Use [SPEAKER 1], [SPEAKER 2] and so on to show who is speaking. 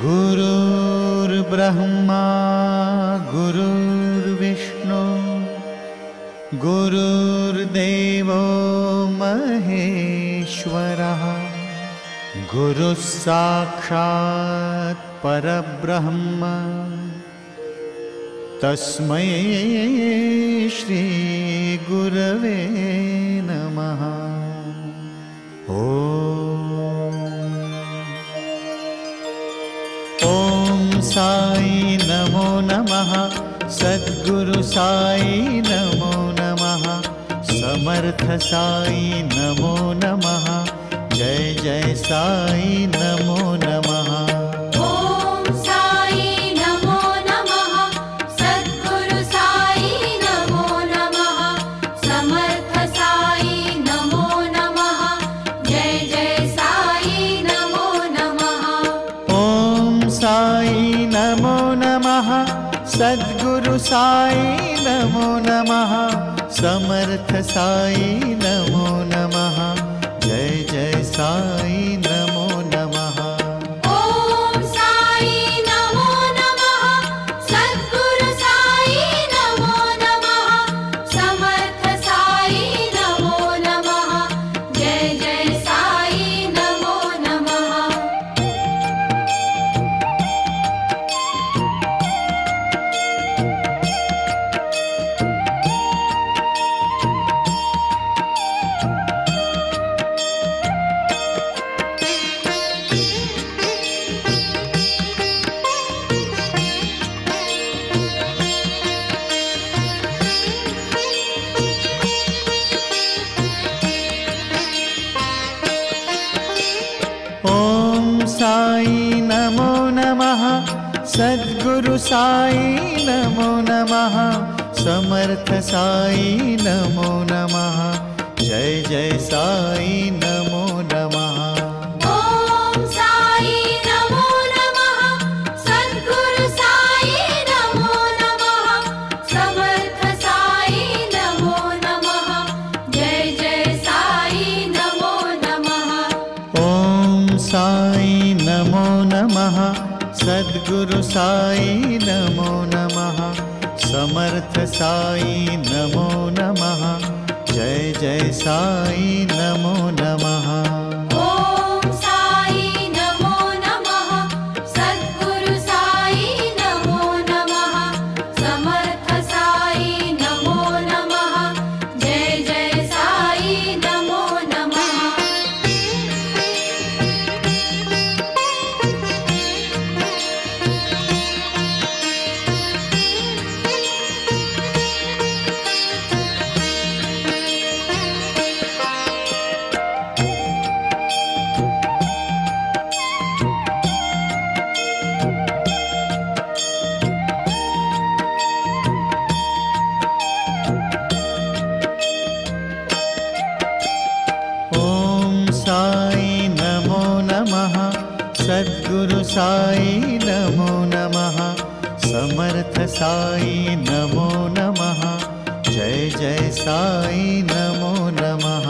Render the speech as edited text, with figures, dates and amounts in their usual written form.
[SPEAKER 1] गुरुर्ब्रह्मा गुरुर्विष्णु गुरुर्देवो महेश्वरः गुरुः साक्षात् परब्रह्म तस्मै श्री गुरवे नमः। ओम साई नमो नमः, सद्गुरु साई नमो नमः, समर्थ साई नमो नमः, जय जय साई नमो नमः।
[SPEAKER 2] ओम साई नमो नमः, सद्गुरु साई नमो नमः, समर्थ साई नमो नमः, जय जय साई नमो नमः।
[SPEAKER 1] ओम साई नमो नमः, सद्गुरु साई नमो नमः, समर्थ साई नमो नमः, जय जय साई नमो नमः।
[SPEAKER 2] ओम साई नमो नमः, सद्गुरु साई नमो नमः, समर्थ साई नमो नमः, जय जय साई नमो नमः।
[SPEAKER 1] ओम साई नमो नमः, सद्गुरु साई नमो नमः, समर्थ साई नमो नमः, जय जय साई नमो नमः।
[SPEAKER 2] ओम साई नमो नमः, सद्गुरु साई नमो नमः, समर्थ साई नमो नमः, जय जय साई नमो नमः।
[SPEAKER 1] ओम साई नमो नमः, सद्गुरु साई नमो नमः, समर्थ साई नमो नमः, जय जय साई नमो नमः।
[SPEAKER 2] ओम साई नमो नमः, सद्गुरु साई नमो नमः, समर्थ साई नमो नमः, जय जय साई नमो नमः।
[SPEAKER 1] ओम साई नमो नमः, सद्गुरु साई नमो नमः, समर्थ साई नमो नमः, जय जय साई नमो नमः।